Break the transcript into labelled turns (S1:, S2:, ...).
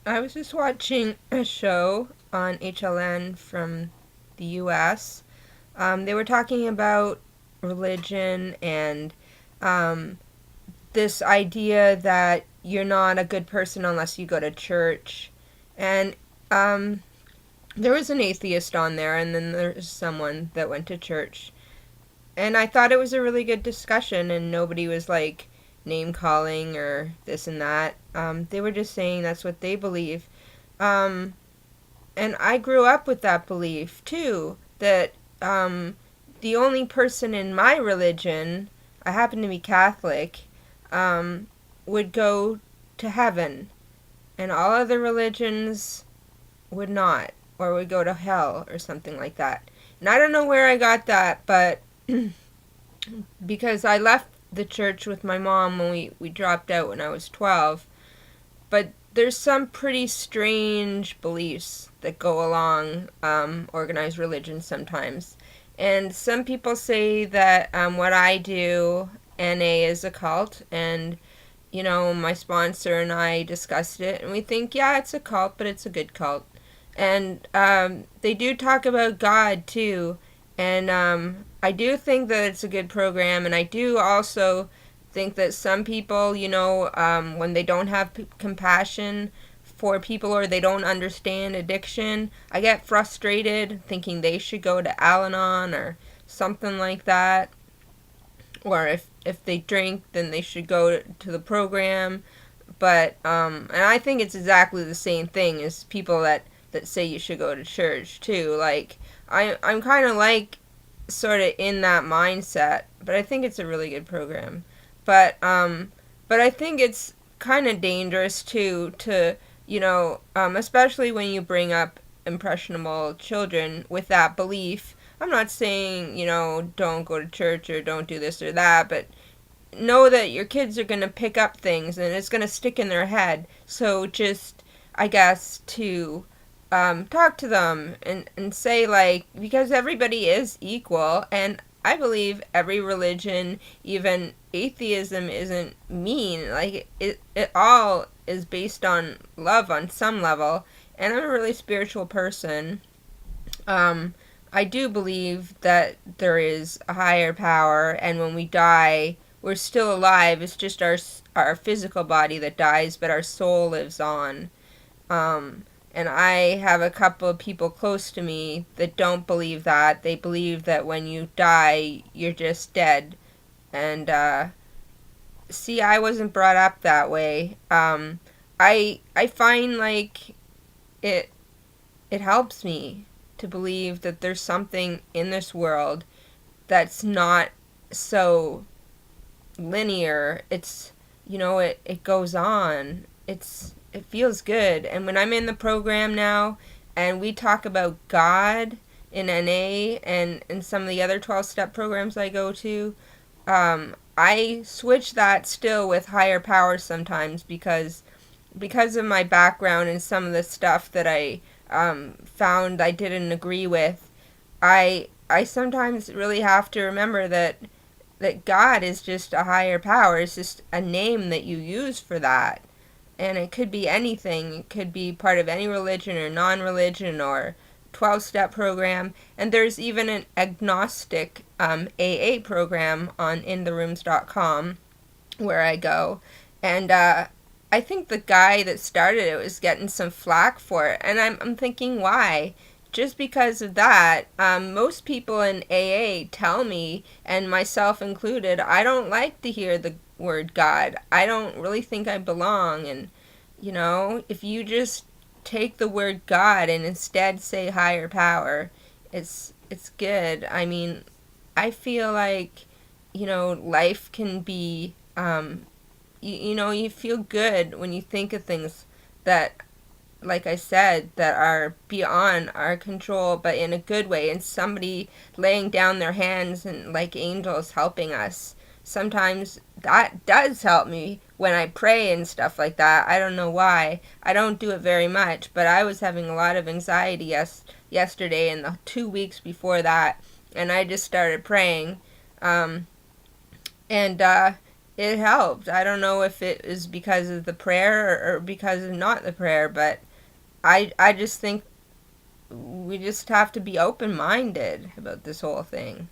S1: I was just watching a show on HLN from the US. They were talking about religion and um, this idea that you're not a good person unless you go to church. And um, there was an atheist on there, and then there's someone that went to church. And I thought it was a really good discussion, and nobody was like name calling or this and that. They were just saying that's what they believe. Um, and I grew up with that belief too, that the only person in my religion, I happen to be Catholic, um, would go to heaven, and all other religions would not, or would go to hell, or something like that. And I don't know where I got that, but because I left the church with my mom when we dropped out when I was 12, but there's some pretty strange beliefs that go along organized religion sometimes. And some people say that what I do, NA, is a cult, and my sponsor and I discussed it, and we think, yeah, it's a cult, but it's a good cult. And they do talk about God too, and I do think that it's a good program, and I do also think that some people, when they don't have compassion for people or they don't understand addiction, I get frustrated thinking they should go to Al Anon or something like that. Or if they drink, then they should go to the program. But, and I think it's exactly the same thing as people that say you should go to church, too. Like, I'm kind of like sort of in that mindset, but I think it's a really good program. But I think it's kind of dangerous too to especially when you bring up impressionable children with that belief. I'm not saying don't go to church or don't do this or that, but know that your kids are going to pick up things and it's going to stick in their head. So just, I guess, to talk to them and say, like, because everybody is equal, and I believe every religion, even atheism, isn't mean. Like, it all is based on love on some level, and I'm a really spiritual person. I do believe that there is a higher power, and when we die, we're still alive. It's just our physical body that dies, but our soul lives on. Um, and I have a couple of people close to me that don't believe that. They believe that when you die, you're just dead. And see, I wasn't brought up that way. I find like it it helps me to believe that there's something in this world that's not so linear. It's it goes on. It feels good. And when I'm in the program now and we talk about God in NA and some of the other 12 step programs I go to, I switch that still with higher power sometimes because of my background and some of the stuff that I found I didn't agree with. I sometimes really have to remember that God is just a higher power. It's just a name that you use for that. And it could be anything. It could be part of any religion or non religion or 12 step program. And there's even an agnostic AA program on intherooms.com where I go. And I think the guy that started it was getting some flack for it. And I'm thinking, why? Just because of that, most people in AA tell me, and myself included, I don't like to hear the word God. I don't really think I belong. And, if you just take the word God and instead say higher power, it's good. I mean, I feel like, life can be, you feel good when you think of things that, like I said, that are beyond our control, but in a good way, and somebody laying down their hands and like angels helping us. Sometimes that does help me when I pray and stuff like that. I don't know why. I don't do it very much, but I was having a lot of anxiety yesterday and the 2 weeks before that, and I just started praying. Um, and it helped. I don't know if it is because of the prayer or because of not the prayer, but I just think we just have to be open minded about this whole thing.